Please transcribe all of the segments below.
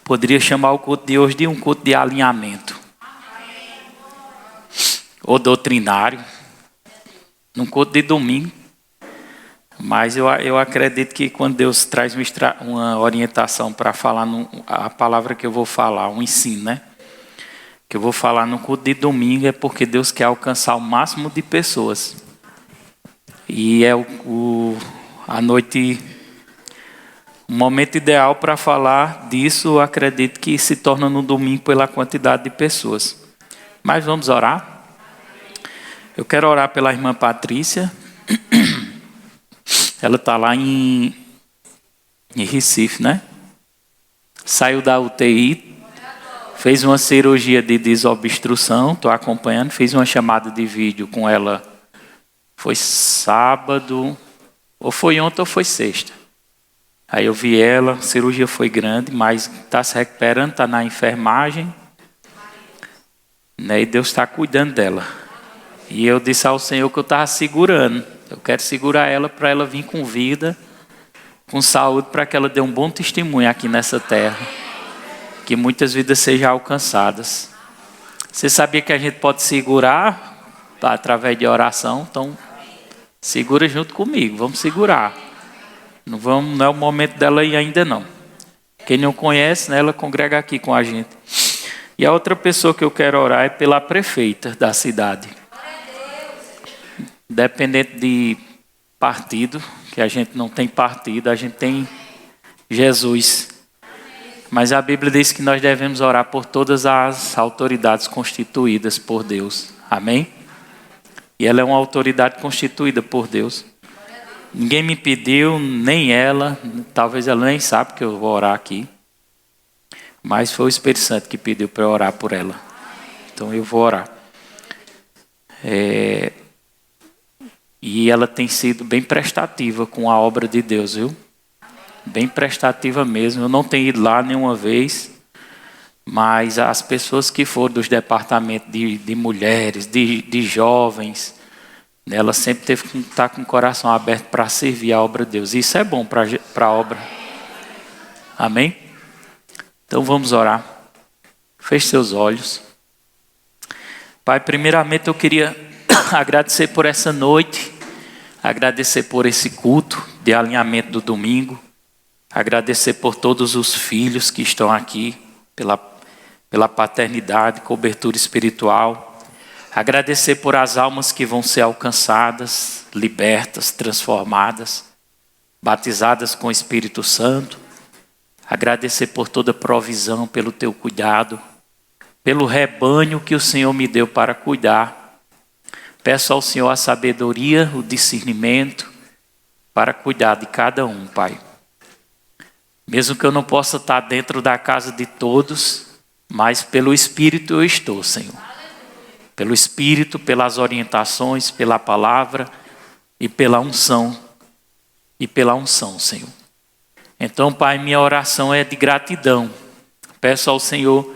Poderia chamar o culto de hoje de um culto de alinhamento. Ou doutrinário. Num culto de domingo. Mas eu acredito que quando Deus traz uma orientação para falar a palavra que eu vou falar, um ensino, né? Que eu vou falar no culto de domingo é porque Deus quer alcançar o máximo de pessoas. E é a noite, o momento ideal para falar disso, eu acredito que se torna no domingo pela quantidade de pessoas. Mas vamos orar? Eu quero orar pela irmã Patrícia. Ela está lá em Recife, né? Saiu da UTI, fez uma cirurgia de desobstrução, estou acompanhando, fiz uma chamada de vídeo com ela. Foi sábado, ou foi ontem ou foi sexta. Aí eu vi ela, a cirurgia foi grande, mas está se recuperando, está na enfermagem. Né? E Deus está cuidando dela. E eu disse ao Senhor que eu estava segurando. Eu quero segurar ela para ela vir com vida, com saúde, para que ela dê um bom testemunho aqui nessa terra. Que muitas vidas sejam alcançadas. Você sabia que a gente pode segurar através de oração? Então, segura junto comigo, vamos segurar. Não é o momento dela ir ainda não. Quem não conhece, né, ela congrega aqui com a gente. E a outra pessoa que eu quero orar é pela prefeita da cidade. Dependente de partido, que a gente não tem partido, a gente tem Jesus. Mas a Bíblia diz que nós devemos orar por todas as autoridades constituídas por Deus. Amém? E ela é uma autoridade constituída por Deus. Ninguém me pediu, nem ela, talvez ela nem sabe que eu vou orar aqui. Mas foi o Espírito Santo que pediu para eu orar por ela. Então eu vou orar. E ela tem sido bem prestativa com a obra de Deus, viu? Bem prestativa mesmo. Eu não tenho ido lá nenhuma vez, mas as pessoas que foram dos departamentos de mulheres, de jovens, ela sempre teve que estar com o coração aberto para servir a obra de Deus. Isso é bom para a obra. Amém? Então vamos orar. Feche seus olhos. Pai, primeiramente eu queria agradecer por essa noite. Agradecer por esse culto de alinhamento do domingo. Agradecer por todos os filhos que estão aqui, pela paternidade, cobertura espiritual. Agradecer por as almas que vão ser alcançadas, libertas, transformadas, batizadas com o Espírito Santo. Agradecer por toda provisão, pelo teu cuidado, pelo rebanho que o Senhor me deu para cuidar. Peço ao Senhor a sabedoria, o discernimento para cuidar de cada um, Pai. Mesmo que eu não possa estar dentro da casa de todos, mas pelo Espírito eu estou, Senhor. Pelo Espírito, pelas orientações, pela palavra e pela unção. Senhor. Então, Pai, minha oração é de gratidão. Peço ao Senhor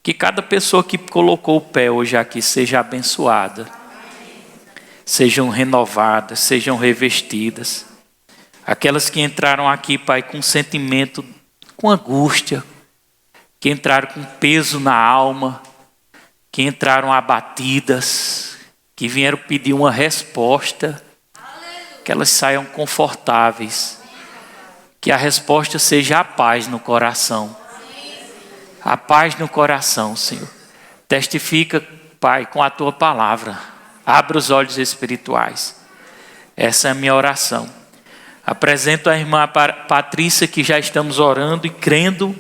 que cada pessoa que colocou o pé hoje aqui seja abençoada. Sejam renovadas, sejam revestidas. Aquelas que entraram aqui, Pai, com sentimento, com angústia, que entraram com peso na alma, que entraram abatidas, que vieram pedir uma resposta, que elas saiam confortáveis, que a resposta seja a paz no coração. A paz no coração, Senhor. Testifica, Pai, com a Tua palavra. Abra os olhos espirituais. Essa é a minha oração. Apresento a irmã Patrícia, que já estamos orando e crendo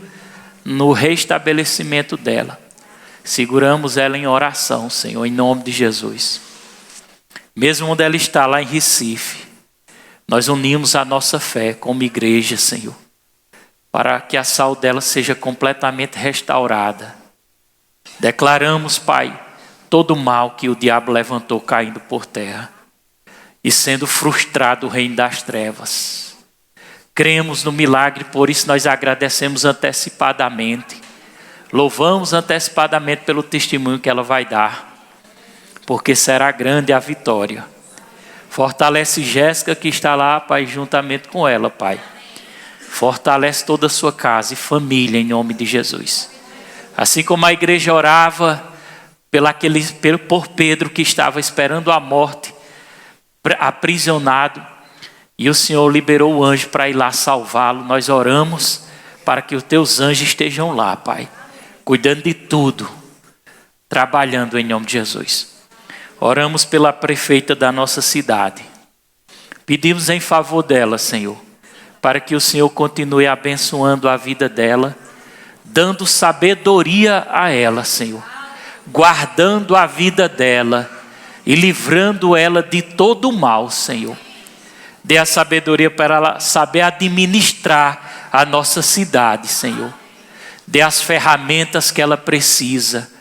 no restabelecimento dela. Seguramos ela em oração, Senhor, em nome de Jesus. Mesmo onde ela está, lá em Recife, nós unimos a nossa fé como igreja, Senhor, para que a saúde dela seja completamente restaurada. Declaramos, Pai, todo o mal que o diabo levantou caindo por terra e sendo frustrado o reino das trevas. Cremos no milagre, por isso nós agradecemos antecipadamente. Louvamos antecipadamente pelo testemunho que ela vai dar, porque será grande a vitória. Fortalece Jéssica que está lá, Pai, juntamente com ela, Pai. Fortalece toda a sua casa e família em nome de Jesus. Assim como a igreja orava por Pedro que estava esperando a morte, aprisionado, e o Senhor liberou o anjo para ir lá salvá-lo. Nós oramos para que os teus anjos estejam lá, Pai, cuidando de tudo, trabalhando em nome de Jesus. Oramos pela prefeita da nossa cidade. Pedimos em favor dela, Senhor, para que o Senhor continue abençoando a vida dela, dando sabedoria a ela, Senhor, guardando a vida dela e livrando ela de todo o mal, Senhor. Dê a sabedoria para ela saber administrar a nossa cidade, Senhor. Dê as ferramentas que ela precisa.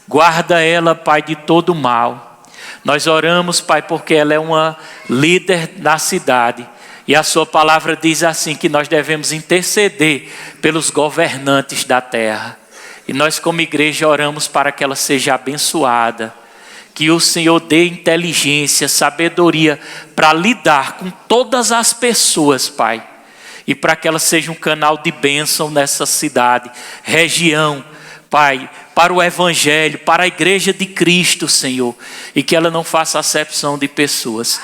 Guarda ela, Pai, de todo o mal. Nós oramos, Pai, porque ela é uma líder na cidade. E a sua palavra diz assim, que nós devemos interceder pelos governantes da terra. E nós como igreja oramos para que ela seja abençoada. Que o Senhor dê inteligência, sabedoria para lidar com todas as pessoas, Pai. E para que ela seja um canal de bênção nessa cidade, região, Pai, para o Evangelho, para a igreja de Cristo, Senhor. E que ela não faça acepção de pessoas.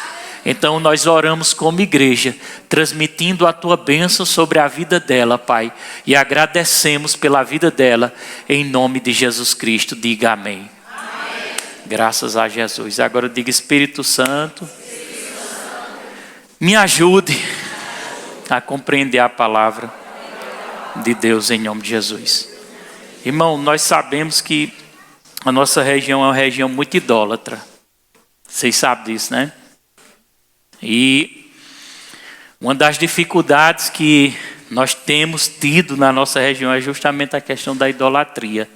Então nós oramos como igreja, transmitindo a tua bênção sobre a vida dela, Pai. E agradecemos pela vida dela, em nome de Jesus Cristo. Diga amém. Graças a Jesus. Agora diga: Espírito Santo, me ajude a compreender a palavra de Deus em nome de Jesus. Irmão, nós sabemos que a nossa região é uma região muito idólatra. Vocês sabem disso, né? E uma das dificuldades que nós temos tido na nossa região é justamente a questão da idolatria.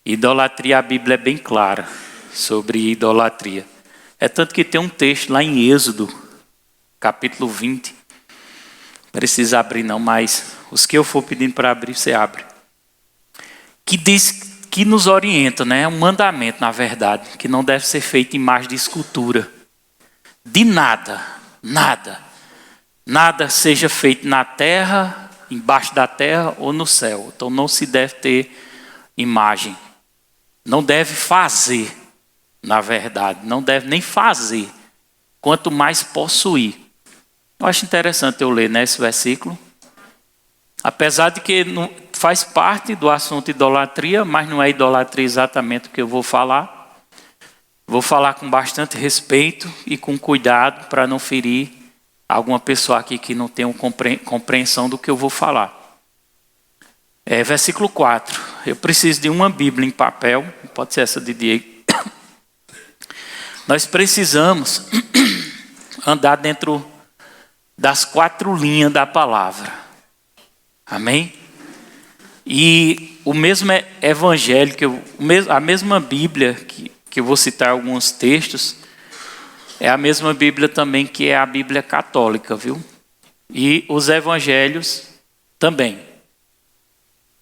Idolatria, a Bíblia é bem clara sobre idolatria. É tanto que tem um texto lá em Êxodo, capítulo 20. Não precisa abrir não, mas os que eu for pedindo para abrir, você abre. Que diz, que nos orienta, né? É um mandamento, na verdade, que não deve ser feito imagem de escultura. De nada, nada seja feito na terra, embaixo da terra ou no céu. Então não se deve ter imagem. Não deve fazer, na verdade. Não deve nem fazer, quanto mais possuir. Eu acho interessante eu ler, né, esse versículo. Apesar de que não, faz parte do assunto idolatria, mas não é idolatria exatamente o que eu vou falar. Vou falar com bastante respeito e com cuidado para não ferir alguma pessoa aqui que não tenha compreensão do que eu vou falar. Versículo 4. Eu preciso de uma Bíblia em papel. Pode ser essa de Diego. Nós precisamos andar dentro das 4 linhas da palavra. Amém? E o mesmo evangelho, a mesma Bíblia, que eu vou citar alguns textos, é a mesma Bíblia também que é a Bíblia católica, viu? E os evangelhos também.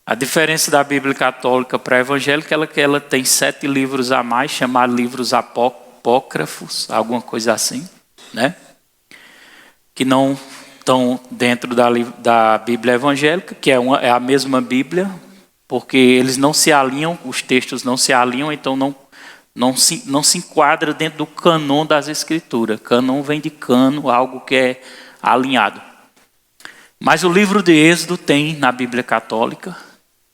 A diferença da Bíblia católica para a evangélica é que ela tem 7 livros a mais, chamados livros apócrifos, alguma coisa assim, né? Que não estão dentro da Bíblia evangélica, que é a mesma Bíblia, porque eles não se alinham, os textos não se alinham, então não se enquadra dentro do canon das Escrituras. Canon vem de cano, algo que é alinhado. Mas o livro de Êxodo tem na Bíblia católica,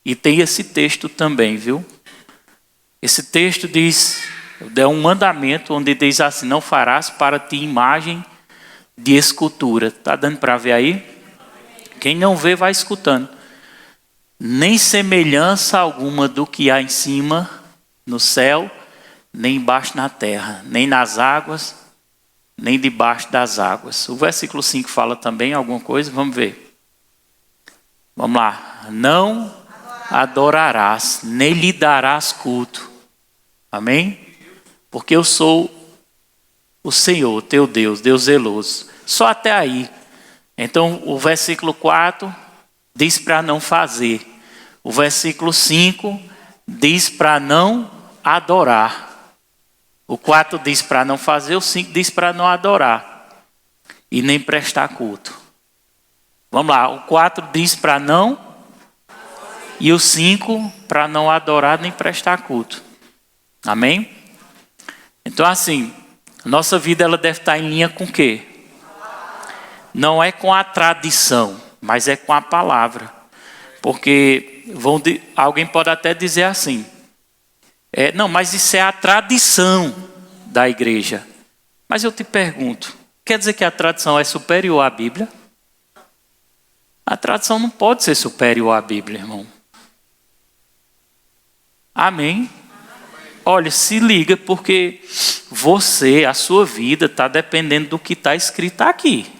e tem esse texto também, viu? Esse texto diz, é um mandamento onde diz assim: não farás para ti imagem de escultura. Está dando para ver aí? Quem não vê vai escutando. Nem semelhança alguma do que há em cima no céu, nem embaixo na terra, nem nas águas, nem debaixo das águas. O versículo 5 fala também alguma coisa, vamos ver. Vamos lá. Não adorarás, nem lhe darás culto. Amém? Porque eu sou o Senhor, teu Deus, Deus zeloso. Só até aí. Então o versículo 4 diz para não fazer. O versículo 5 diz para não adorar. O 4 diz para não fazer, o 5 diz para não adorar. E nem prestar culto. Vamos lá, o 4 diz para não, e o 5 para não adorar nem prestar culto. Amém? Então assim, nossa vida ela deve estar em linha com o quê? Não é com a tradição, mas é com a palavra. Porque alguém pode até dizer assim, não, mas isso é a tradição da igreja. Mas eu te pergunto, quer dizer que a tradição é superior à Bíblia? A tradição não pode ser superior à Bíblia, irmão. Amém? Olha, se liga, porque a sua vida está dependendo do que está escrito aqui.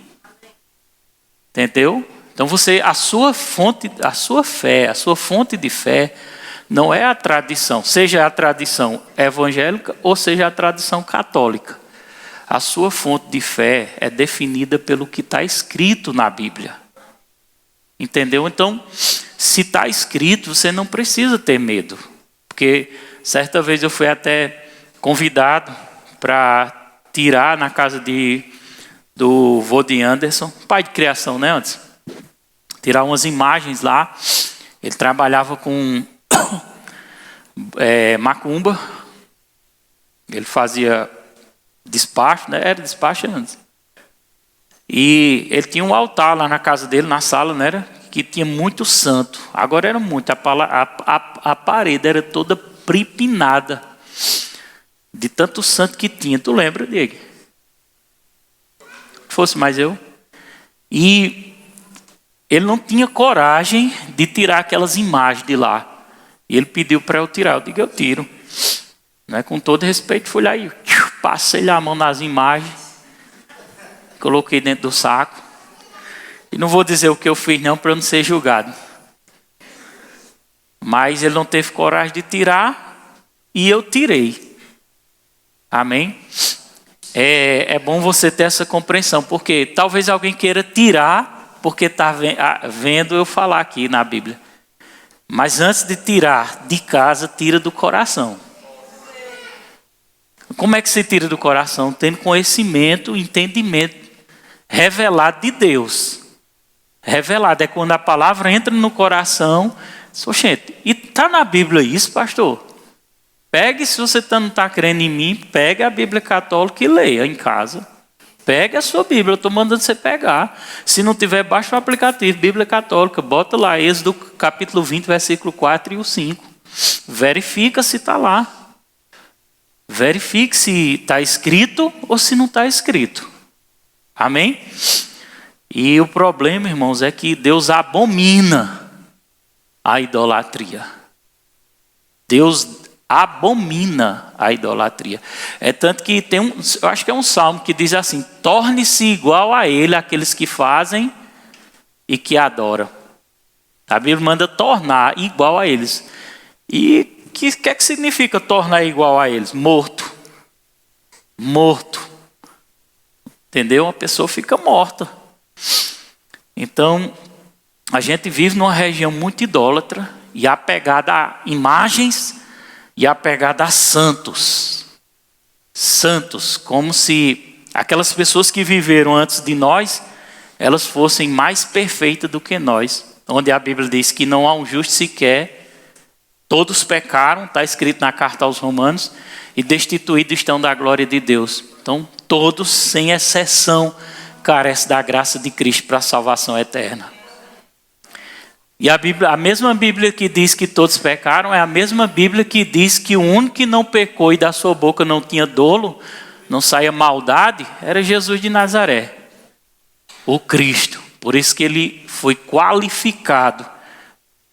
Entendeu? Então a sua fé, a sua fonte de fé não é a tradição, seja a tradição evangélica ou seja a tradição católica. A sua fonte de fé é definida pelo que está escrito na Bíblia. Entendeu? Então, se está escrito, você não precisa ter medo. Porque certa vez eu fui até convidado para tirar na casa do Vodi Anderson, pai de criação, né, antes? Tirar umas imagens lá. Ele trabalhava com macumba. Ele fazia despacho, né? Era despacho antes. E ele tinha um altar lá na casa dele, na sala, não era? Que tinha muito santo. Agora era muito. A parede era toda pripinada de tanto santo que tinha. Tu lembra, Diego? Fosse mais eu. E ele não tinha coragem de tirar aquelas imagens de lá. E ele pediu para eu tirar. Eu digo, eu tiro. Né? Com todo respeito, fui lá e passei a mão nas imagens. Coloquei dentro do saco. E não vou dizer o que eu fiz não, para eu não ser julgado. Mas ele não teve coragem de tirar. E eu tirei. Amém? É bom você ter essa compreensão. Porque talvez alguém queira tirar, porque está vendo eu falar aqui na Bíblia. Mas antes de tirar de casa, tira do coração. Como é que se tira do coração? Tendo conhecimento, entendimento revelado de Deus. Revelado é quando a palavra entra no coração. Gente, e está na Bíblia isso, pastor? Pegue, se você não está crendo em mim, pegue a Bíblia católica e leia em casa. Pegue a sua Bíblia, eu estou mandando você pegar. Se não tiver, baixa o aplicativo, Bíblia Católica, bota lá, Êxodo capítulo 20, versículo 4 e o 5. Verifica se está lá. Verifique se está escrito ou se não está escrito. Amém? E o problema, irmãos, é que Deus abomina a idolatria. Deus abomina a idolatria. É tanto que eu acho que é um salmo que diz assim: torne-se igual a ele aqueles que fazem e que adoram. A Bíblia manda tornar igual a eles. E o que significa tornar igual a eles? Morto. Morto. Entendeu? A pessoa fica morta. Então, a gente vive numa região muito idólatra e apegada a imagens e apegada a santos. Santos, como se aquelas pessoas que viveram antes de nós, elas fossem mais perfeitas do que nós. Onde a Bíblia diz que não há um justo sequer, todos pecaram, está escrito na carta aos Romanos, e destituídos estão da glória de Deus. Então, todos, sem exceção, carecem da graça de Cristo para a salvação eterna. E a mesma Bíblia que diz que todos pecaram, é a mesma Bíblia que diz que o único que não pecou e da sua boca não tinha dolo, não saía maldade, era Jesus de Nazaré, o Cristo. Por isso que ele foi qualificado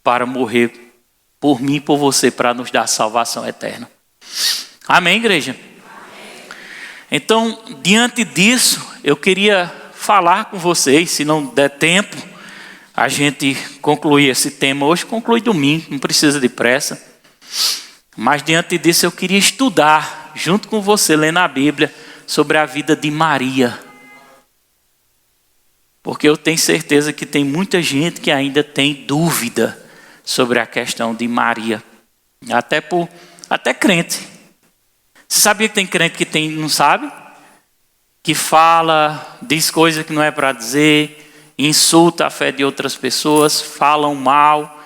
para morrer por mim e por você, para nos dar salvação eterna. Amém, igreja? Então, diante disso, eu queria falar com vocês, se não der tempo, a gente concluir esse tema hoje, conclui domingo, não precisa de pressa. Mas diante disso eu queria estudar, junto com você, lendo a Bíblia, sobre a vida de Maria. Porque eu tenho certeza que tem muita gente que ainda tem dúvida sobre a questão de Maria. Até crente. Você sabia que tem crente que não sabe? Que fala, diz coisas que não é para dizer, insulta a fé de outras pessoas, falam mal,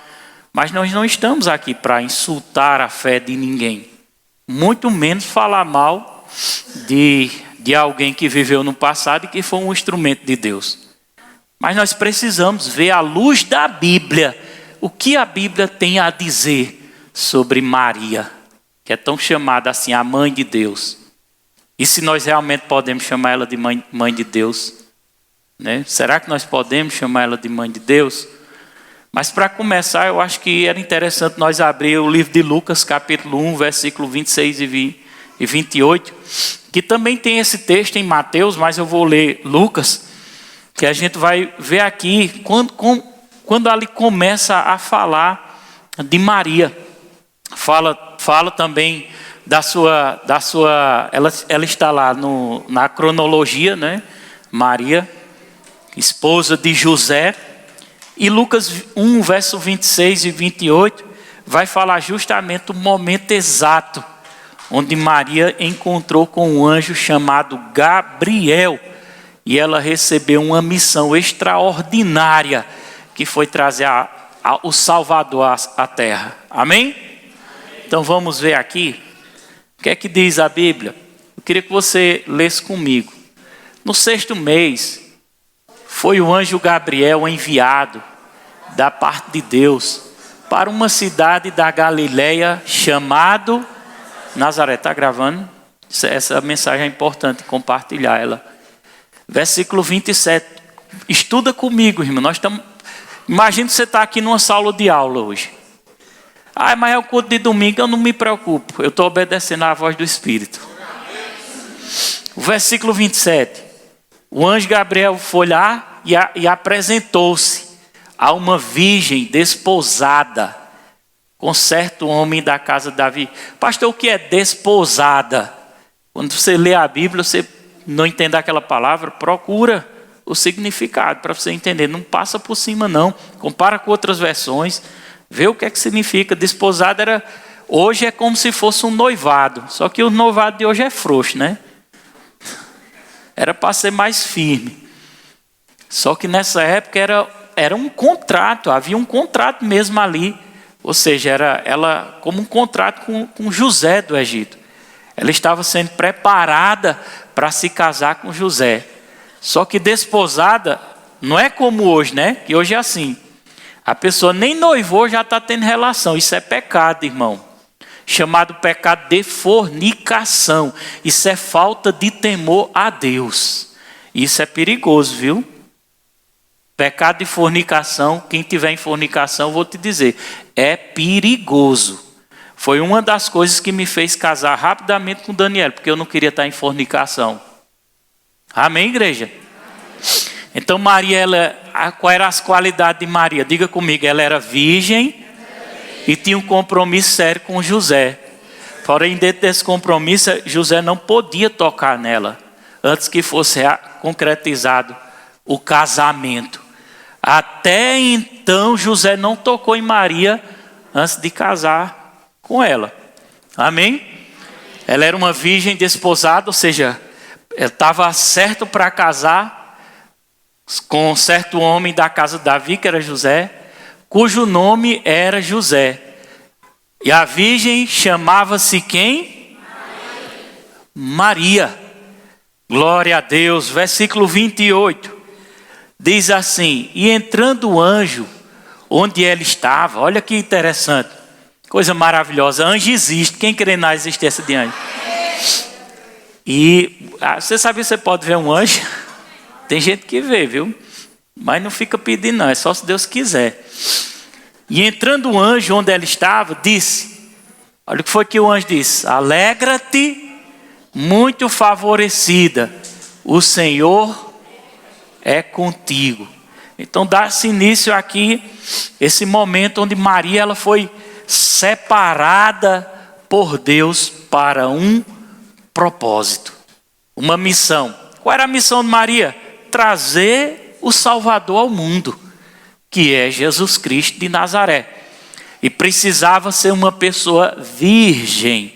mas nós não estamos aqui para insultar a fé de ninguém, muito menos falar mal de alguém que viveu no passado e que foi um instrumento de Deus. Mas nós precisamos ver à luz da Bíblia o que a Bíblia tem a dizer sobre Maria, que é tão chamada assim, a mãe de Deus. E se nós realmente podemos chamar ela de mãe de Deus, né? Será que nós podemos chamar ela de mãe de Deus? Mas para começar, eu acho que era interessante nós abrir o livro de Lucas, capítulo 1, versículo 26 e 28, que também tem esse texto em Mateus, mas eu vou ler Lucas, que a gente vai ver aqui quando ali começa a falar de Maria. Fala também da sua ela está lá na cronologia, né? Maria, esposa de José. E Lucas 1, verso 26 e 28, vai falar justamente o momento exato onde Maria encontrou com um anjo chamado Gabriel. E ela recebeu uma missão extraordinária, que foi trazer o Salvador à terra. Amém? Então vamos ver aqui, o que é que diz a Bíblia? Eu queria que você lesse comigo. No 6º mês, foi o anjo Gabriel enviado da parte de Deus para uma cidade da Galileia chamado Nazaré. Está gravando? Essa mensagem é importante compartilhar ela. Versículo 27. Estuda comigo, irmão. Imagina que você está aqui numa sala de aula hoje. Mas é o culto de domingo, eu não me preocupo. Eu estou obedecendo à voz do Espírito. O versículo 27. O anjo Gabriel foi lá e apresentou-se a uma virgem desposada com certo homem da casa de Davi. Pastor, o que é desposada? Quando você lê a Bíblia, você não entende aquela palavra, procura o significado para você entender. Não passa por cima não. Compara com outras versões. Vê o que é que significa. Desposada hoje é como se fosse um noivado. Só que o noivado de hoje é frouxo, né? Era para ser mais firme. Só que nessa época era um contrato. Havia um contrato mesmo ali. Ou seja, era ela como um contrato com José do Egito. Ela estava sendo preparada para se casar com José. Só que desposada não é como hoje, né? Que hoje é assim. A pessoa nem noivou, já está tendo relação. Isso é pecado, irmão. Chamado pecado de fornicação. Isso é falta de temor a Deus. Isso é perigoso, viu? Pecado de fornicação, quem tiver em fornicação, vou te dizer, é perigoso. Foi uma das coisas que me fez casar rapidamente com Daniel, porque eu não queria estar em fornicação. Amém, igreja? Então Maria, qual eram as qualidades de Maria? Diga comigo, ela era virgem e tinha um compromisso sério com José. Porém, dentro desse compromisso, José não podia tocar nela, antes que fosse concretizado o casamento. Até então, José não tocou em Maria antes de casar com ela. Amém? Ela era uma virgem desposada, ou seja, ela estava certo para casar com um certo homem da casa de Davi, que era José, cujo nome era José. E a virgem chamava-se quem? Maria. Glória a Deus. Versículo 28. Diz assim: e entrando o anjo onde ela estava, olha que interessante, coisa maravilhosa, anjo existe, quem crê na existência de anjo? E você sabe, você pode ver um anjo, tem gente que vê, viu? Mas não fica pedindo não, é só se Deus quiser. E entrando o anjo onde ela estava, disse, olha o que foi que o anjo disse: alegra-te, muito favorecida, o Senhor é contigo. Então dá-se início aqui, esse momento onde Maria ela foi separada por Deus para um propósito, uma missão. Qual era a missão de Maria? Trazer o Salvador ao mundo, que é Jesus Cristo de Nazaré. E precisava ser uma pessoa virgem.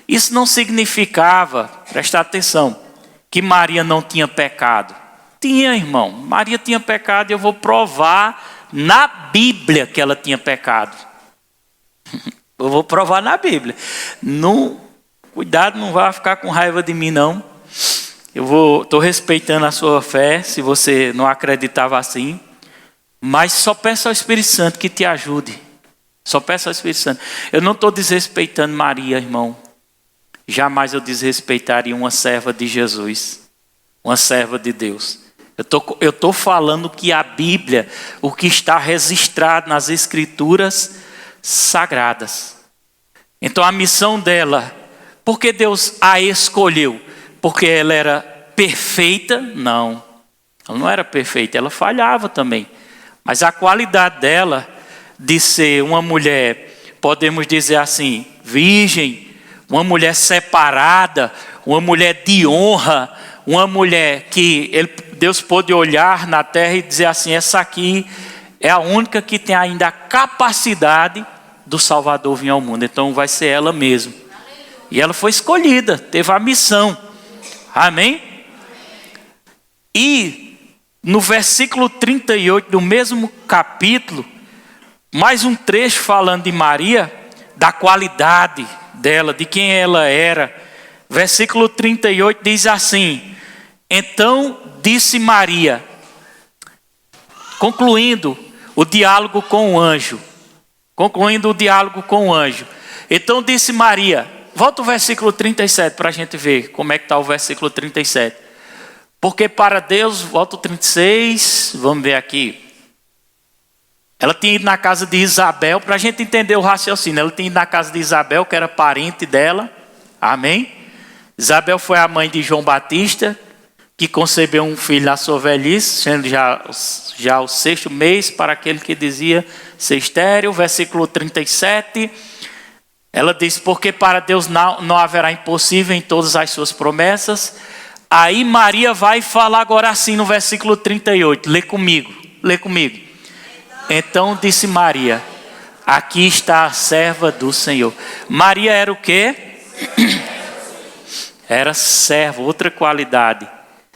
Isso não significava, presta atenção, que Maria não tinha pecado. Tinha, irmão. Maria tinha pecado e eu vou provar na Bíblia que ela tinha pecado. Eu vou provar na Bíblia. Não, cuidado, não vá ficar com raiva de mim, não. Estou respeitando a sua fé, se você não acreditava assim. Mas só peça ao Espírito Santo que te ajude. Só peça ao Espírito Santo. Eu não estou desrespeitando Maria, irmão. Jamais eu desrespeitaria uma serva de Jesus. Uma serva de Deus. Eu estou falando que a Bíblia, o que está registrado nas Escrituras sagradas. Então a missão dela, por que Deus a escolheu? Porque ela era perfeita? Não. Ela não era perfeita, ela falhava também. Mas a qualidade dela de ser uma mulher, podemos dizer assim, virgem, uma mulher separada, uma mulher de honra, uma mulher que Deus pôde olhar na terra e dizer assim, essa aqui é a única que tem ainda a capacidade do Salvador vir ao mundo. Então vai ser ela mesma. E ela foi escolhida, teve a missão. Amém? E no versículo 38 do mesmo capítulo, mais um trecho falando de Maria, da qualidade dela, de quem ela era. Versículo 38 diz assim: então disse Maria, concluindo o diálogo com o anjo. Então disse Maria, volta o versículo 37 para a gente ver como é que está o versículo 37. Porque para Deus, volta o 36, vamos ver aqui. Ela tinha ido na casa de Isabel, para a gente entender o raciocínio. Ela tinha ido na casa de Isabel, que era parente dela. Amém? Isabel foi a mãe de João Batista, que concebeu um filho na sua velhice, sendo já o 6º mês para aquele que dizia ser estéril. Versículo 37. Ela diz, porque para Deus não haverá impossível em todas as suas promessas. Aí Maria vai falar agora assim no versículo 38. Lê comigo. Então disse Maria, aqui está a serva do Senhor. Maria era o quê? Era serva, outra qualidade.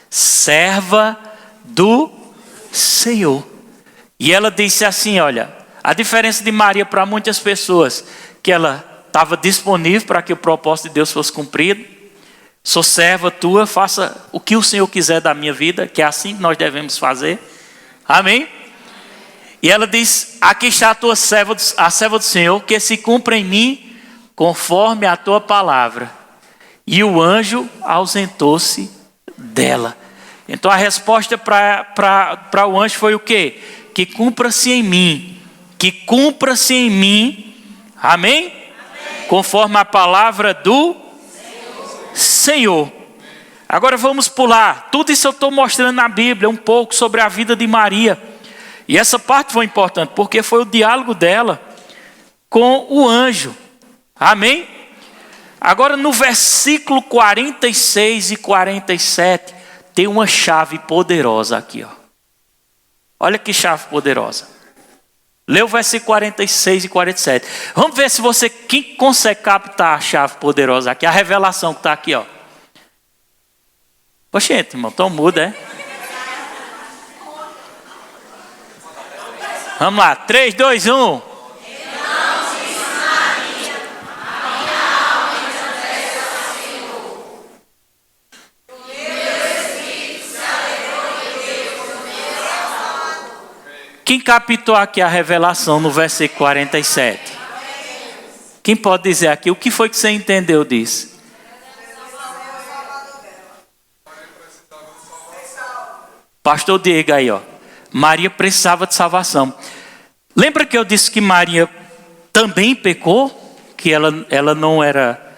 Serva do Senhor. E ela disse assim, olha, a diferença de Maria para muitas pessoas, que ela estava disponível para que o propósito de Deus fosse cumprido. Sou serva tua, faça o que o Senhor quiser da minha vida, que é assim que nós devemos fazer. Amém? E ela diz, aqui está a serva do Senhor, que se cumpra em mim conforme a tua palavra. E o anjo ausentou-se dela. Então a resposta para o anjo foi o quê? Que cumpra-se em mim. Amém? Conforme a palavra do Senhor. Agora vamos pular. Tudo isso eu estou mostrando na Bíblia, um pouco sobre a vida de Maria. E essa parte foi importante, porque foi o diálogo dela com o anjo. Amém? Agora no versículo 46 e 47, tem uma chave poderosa aqui, ó. Olha que chave poderosa. Lê o versículo 46 e 47. Vamos ver se quem consegue captar a chave poderosa aqui, a revelação que está aqui, ó. Oxente, irmão, tão mudo, é? Vamos lá, 3, 2, 1. Quem captou aqui a revelação no versículo 47? Quem pode dizer aqui, o que foi que você entendeu disso? Pastor Diego aí, ó. Maria precisava de salvação. Lembra que eu disse que Maria também pecou? Que ela não era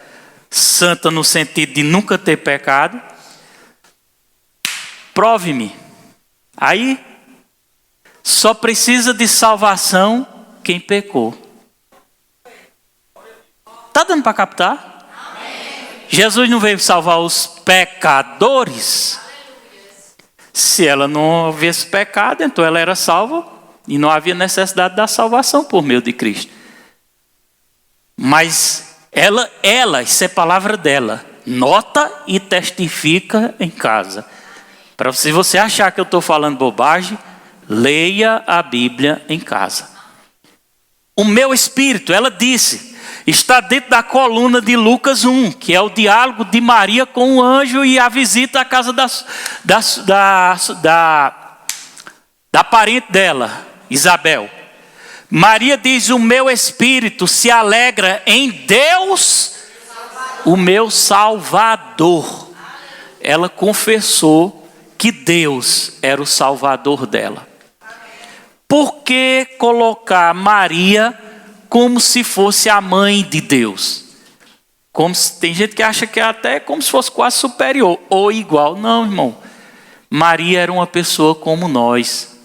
santa no sentido de nunca ter pecado? Prove-me. Aí, só precisa de salvação quem pecou. Está dando para captar? Amém. Jesus não veio salvar os pecadores. Se ela não houvesse pecado, então ela era salva e não havia necessidade da salvação por meio de Cristo. Mas ela, isso é palavra dela, nota e testifica em casa. Se você achar que eu estou falando bobagem, leia a Bíblia em casa. O meu espírito, ela disse, está dentro da coluna de Lucas 1, que é o diálogo de Maria com o anjo e a visita à casa da parente dela, Isabel. Maria diz: o meu espírito se alegra em Deus, o meu Salvador. Ela confessou que Deus era o Salvador dela. Por que colocar Maria como se fosse a mãe de Deus? Tem gente que acha que é até como se fosse quase superior ou igual. Não, irmão. Maria era uma pessoa como nós.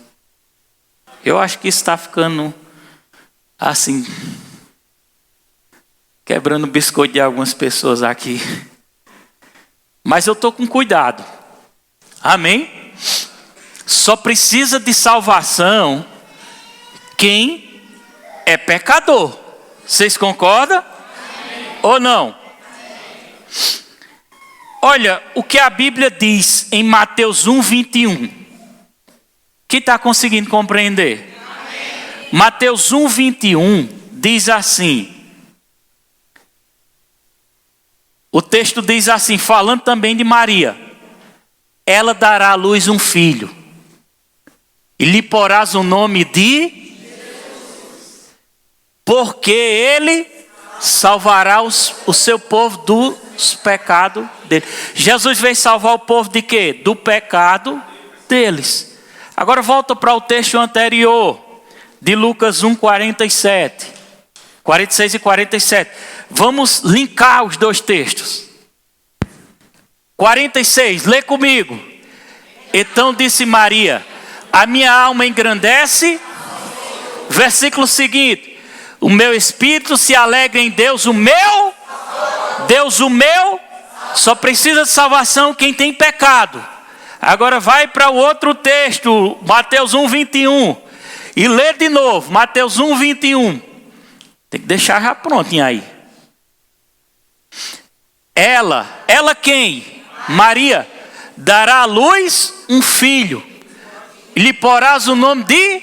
Eu acho que isso está ficando assim, quebrando o biscoito de algumas pessoas aqui. Mas eu estou com cuidado. Amém? Só precisa de salvação quem é pecador. Vocês concordam? Amém. Ou não? Amém. Olha o que a Bíblia diz em Mateus 1:21. Quem está conseguindo compreender? Amém. Mateus 1:21 diz assim. O texto diz assim, falando também de Maria: ela dará à luz um filho, e lhe porás o nome de Jesus, porque ele salvará o seu povo dos pecados dele. Jesus veio salvar o povo de quê? Do pecado deles. Agora volta para o texto anterior, de Lucas 1:47, 46 e 47. Vamos linkar os dois textos. 46, lê comigo. Então disse Maria: a minha alma engrandece. Versículo seguinte: o meu espírito se alegra em Deus, o meu. Deus, o meu. Só precisa de salvação quem tem pecado. Agora vai para o outro texto, Mateus 1:21. E lê de novo, Mateus 1:21. Tem que deixar já prontinho aí. Ela quem? Maria, dará à luz um filho, e lhe porás o nome de...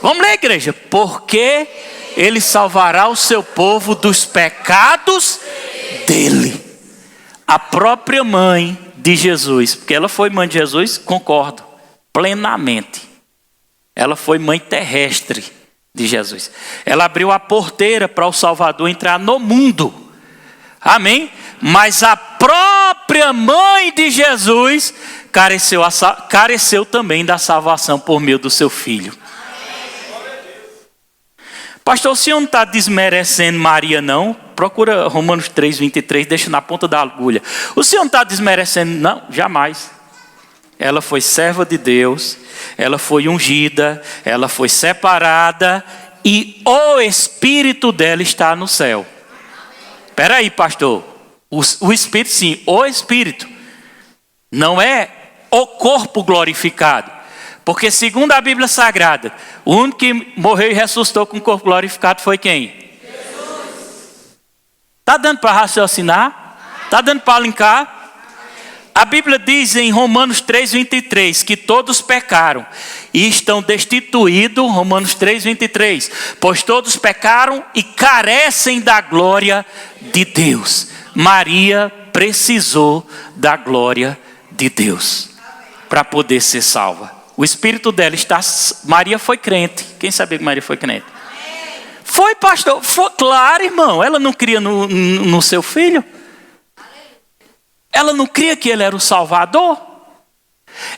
Vamos ler, igreja. Porque ele salvará o seu povo dos pecados dele. A própria mãe de Jesus, porque ela foi mãe de Jesus, concordo plenamente. Ela foi mãe terrestre de Jesus. Ela abriu a porteira para o Salvador entrar no mundo. Amém? Mas a própria mãe de Jesus careceu também da salvação por meio do seu filho. Pastor, o senhor não está desmerecendo Maria, não? Procura Romanos 3:23, deixa na ponta da agulha. O senhor não está desmerecendo? Não, jamais. Ela foi serva de Deus, ela foi ungida, ela foi separada e o Espírito dela está no céu. Espera aí, pastor. O Espírito, sim, o Espírito. Não é o corpo glorificado. Porque segundo a Bíblia Sagrada, o único que morreu e ressuscitou com o corpo glorificado foi quem? Jesus. Está dando para raciocinar? Está dando para linkar? A Bíblia diz em Romanos 3:23 que todos pecaram e estão destituídos, Romanos 3:23, pois todos pecaram e carecem da glória de Deus. Maria precisou da glória de Deus para poder ser salva. O espírito dela está... Maria foi crente. Quem sabia que Maria foi crente? Foi, pastor. Foi, claro, irmão. Ela não cria no seu filho? Ela não cria que ele era o Salvador?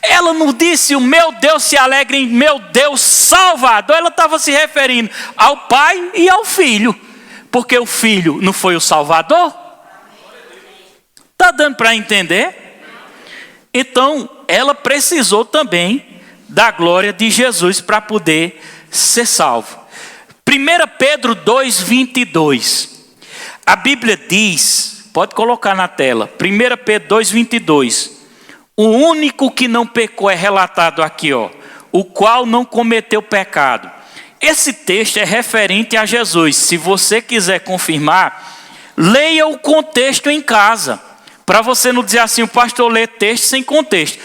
Ela não disse: o meu Deus se alegra em meu Deus Salvador. Ela estava se referindo ao Pai e ao Filho. Porque o Filho não foi o Salvador? Está dando para entender? Então, ela precisou também da glória de Jesus para poder ser salvo. 1 Pedro 2:22. A Bíblia diz, pode colocar na tela, 1 Pedro 2:22. O único que não pecou é relatado aqui, ó, o qual não cometeu pecado. Esse texto é referente a Jesus. Se você quiser confirmar, leia o contexto em casa, para você não dizer assim: o pastor lê texto sem contexto.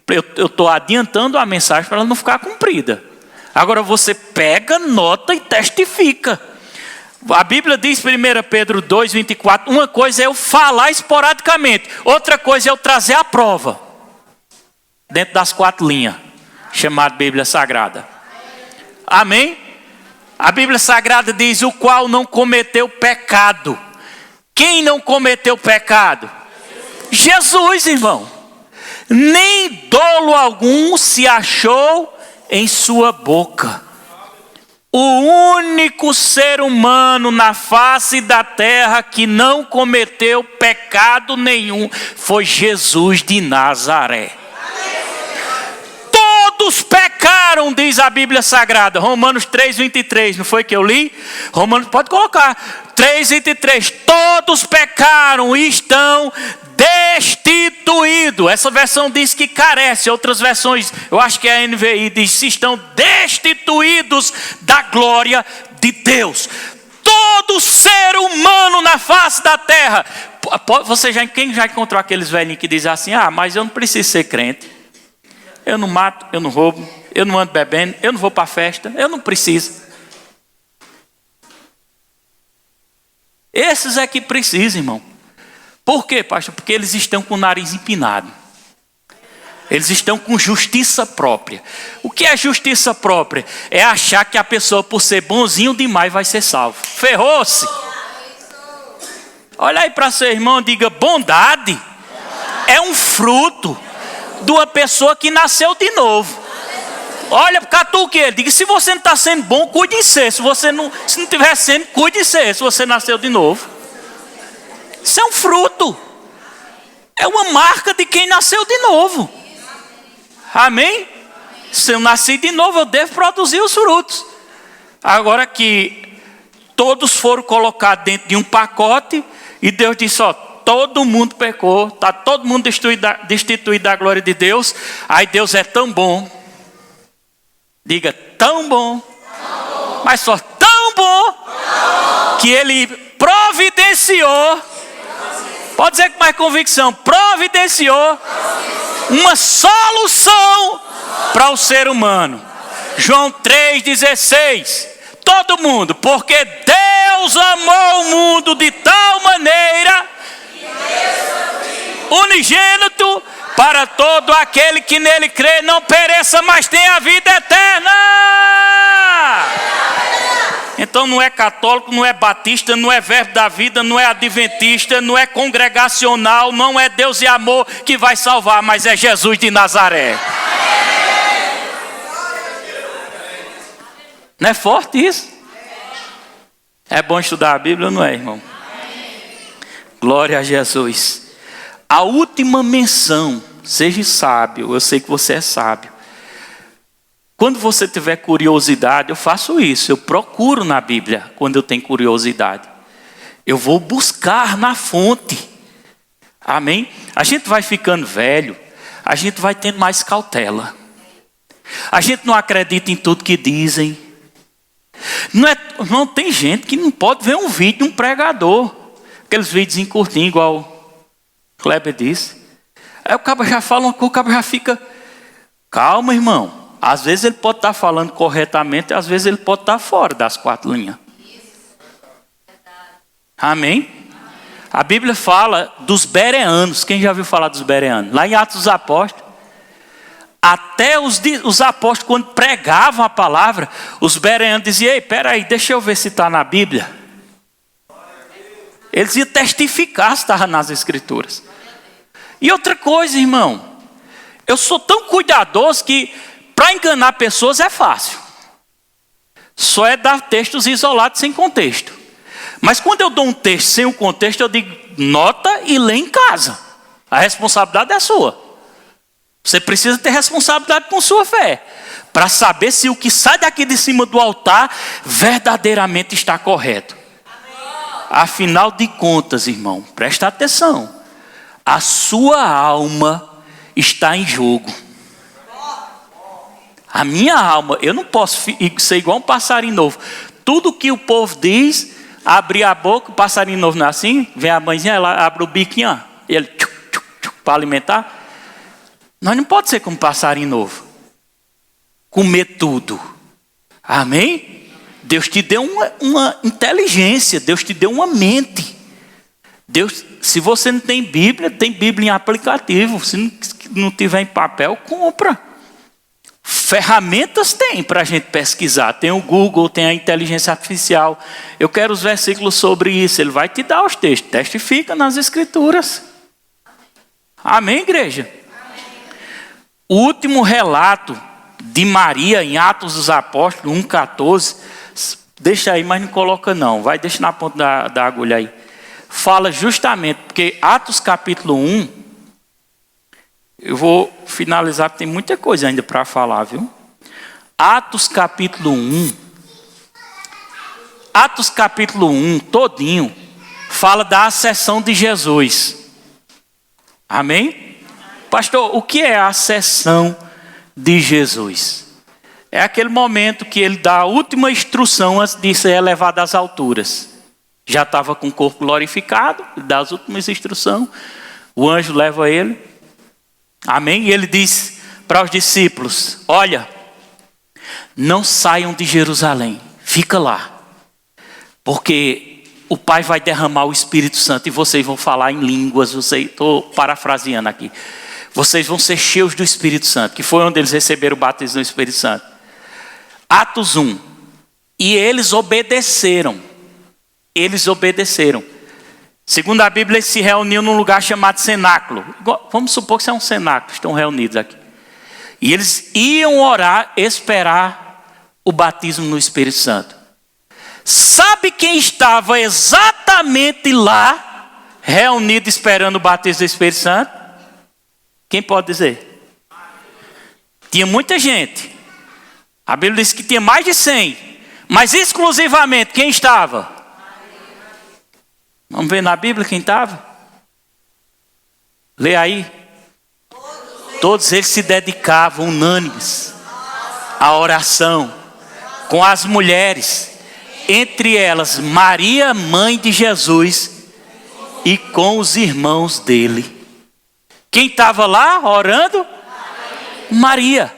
Eu estou adiantando a mensagem para ela não ficar comprida. Agora você pega, nota e testifica. A Bíblia diz, 1 Pedro 2, 24, uma coisa é eu falar esporadicamente, outra coisa é eu trazer a prova. Dentro das 4 linhas, chamada Bíblia Sagrada. Amém? A Bíblia Sagrada diz, o qual não cometeu pecado. Quem não cometeu pecado? Jesus, irmão. Nem dolo algum se achou em sua boca. O único ser humano na face da terra que não cometeu pecado nenhum foi Jesus de Nazaré. Todos pecaram, diz a Bíblia Sagrada. Romanos 3, 23, não foi que eu li? Romanos, pode colocar. 3, 23. Todos pecaram e estão destituídos. Essa versão diz que carece. Outras versões, eu acho que a NVI diz, se estão destituídos da glória de Deus. Todo ser humano na face da terra. Quem já encontrou aqueles velhinhos que dizem assim, mas eu não preciso ser crente. Eu não mato, eu não roubo, eu não ando bebendo, eu não vou para a festa, eu não preciso. Esses é que precisam, irmão. Por quê, pastor? Porque eles estão com o nariz empinado. Eles estão com justiça própria. O que é justiça própria? É achar que a pessoa, por ser bonzinho demais, vai ser salvo. Ferrou-se. Olha aí para seu irmão e diga, bondade é um fruto de uma pessoa que nasceu de novo. Olha, catuque ele, diga, se você não está sendo bom, cuide de ser. Se não estiver sendo, cuide de ser, se você nasceu de novo. Isso é um fruto. É uma marca de quem nasceu de novo. Amém? Se eu nasci de novo, eu devo produzir os frutos. Agora que todos foram colocados dentro de um pacote, e Deus disse, todo mundo pecou, está todo mundo destituído da glória de Deus. Aí Deus é tão bom. Diga, tão bom. Mas só tão bom que Ele providenciou. Pode dizer com mais convicção. Providenciou uma solução para o ser humano. João 3,16. Todo mundo. Porque Deus amou o mundo de tal maneira unigênito, para todo aquele que nele crê, não pereça, mas tenha a vida eterna. Então não é católico, não é batista, não é verbo da vida, não é adventista, não é congregacional, não é Deus e amor que vai salvar, mas é Jesus de Nazaré. Não é forte isso? É bom estudar a Bíblia, não é, irmão? Glória a Jesus. A última menção, seja sábio, eu sei que você é sábio. Quando você tiver curiosidade, eu faço isso, eu procuro na Bíblia quando eu tenho curiosidade. Eu vou buscar na fonte. Amém? A gente vai ficando velho, a gente vai tendo mais cautela. A gente não acredita em tudo que dizem. Não tem gente que não pode ver um vídeo de um pregador. Aqueles vídeos curtinhos, igual Kleber disse. Aí o cara já fala uma coisa, o cara já fica, calma, irmão. Às vezes ele pode estar falando corretamente, às vezes ele pode estar fora das 4 linhas. Amém? A Bíblia fala dos bereanos. Quem já ouviu falar dos bereanos? Lá em Atos dos Apóstolos. Até os apóstolos, quando pregavam a palavra, os bereanos diziam, ei, peraí, deixa eu ver se está na Bíblia. Eles iam testificar se estava nas Escrituras. E outra coisa, irmão, eu sou tão cuidadoso que para enganar pessoas é fácil. Só é dar textos isolados sem contexto. Mas quando eu dou um texto sem o contexto, eu digo, nota e lê em casa. A responsabilidade é sua. Você precisa ter responsabilidade com sua fé, para saber se o que sai daqui de cima do altar verdadeiramente está correto. Afinal de contas, irmão, presta atenção. A sua alma está em jogo. A minha alma, eu não posso ser igual um passarinho novo. Tudo que o povo diz, abrir a boca, o passarinho novo não é assim? Vem a mãezinha, ela abre o biquinho, ele para alimentar. Nós não podemos ser como passarinho novo. Comer tudo. Amém? Deus te deu uma inteligência. Deus te deu uma mente. Deus, se você não tem Bíblia em aplicativo. Se não tiver em papel, compra. Ferramentas tem para a gente pesquisar. Tem o Google, tem a inteligência artificial. Eu quero os versículos sobre isso. Ele vai te dar os textos. Testifica nas Escrituras. Amém, igreja? Amém. O último relato de Maria em Atos dos Apóstolos 1,14. Deixa aí, mas não coloca não. Vai, deixa na ponta da agulha aí. Fala justamente, porque Atos capítulo 1... Eu vou finalizar, porque tem muita coisa ainda para falar, viu? Atos capítulo 1. Atos capítulo 1, todinho, fala da ascensão de Jesus. Amém? Pastor, o que é a ascensão de Jesus? É aquele momento que ele dá a última instrução antes de ser elevado às alturas. Já estava com o corpo glorificado, dá as últimas instruções. O anjo leva ele. Amém? E ele diz para os discípulos: olha, não saiam de Jerusalém, fica lá, porque o Pai vai derramar o Espírito Santo e vocês vão falar em línguas. Estou parafraseando aqui. Vocês vão ser cheios do Espírito Santo, que foi onde eles receberam o batismo do Espírito Santo. Atos 1. E eles obedeceram. Eles obedeceram. Segundo a Bíblia, eles se reuniam num lugar chamado cenáculo. Vamos supor que isso é um cenáculo, estão reunidos aqui. E eles iam orar, esperar o batismo no Espírito Santo. Sabe quem estava exatamente lá, reunido, esperando o batismo do Espírito Santo? Quem pode dizer? Tinha muita gente. A Bíblia diz que tinha mais de 100. Mas exclusivamente, quem estava? Vamos ver na Bíblia quem estava? Lê aí. Todos eles se dedicavam unânimes à oração com as mulheres, entre elas Maria, mãe de Jesus, e com os irmãos dele. Quem estava lá orando? Maria.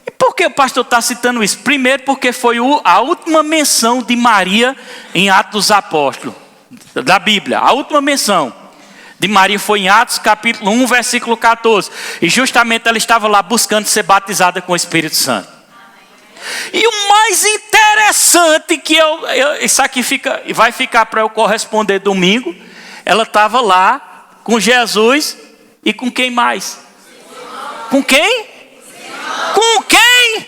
E por que o pastor está citando isso? Primeiro porque foi a última menção de Maria em Atos dos Apóstolos. Da Bíblia, a última menção de Maria foi em Atos capítulo 1, versículo 14. E justamente ela estava lá buscando ser batizada com o Espírito Santo. E o mais interessante que isso aqui vai ficar para eu corresponder domingo. Ela estava lá com Jesus e com quem mais? Com quem? Com quem?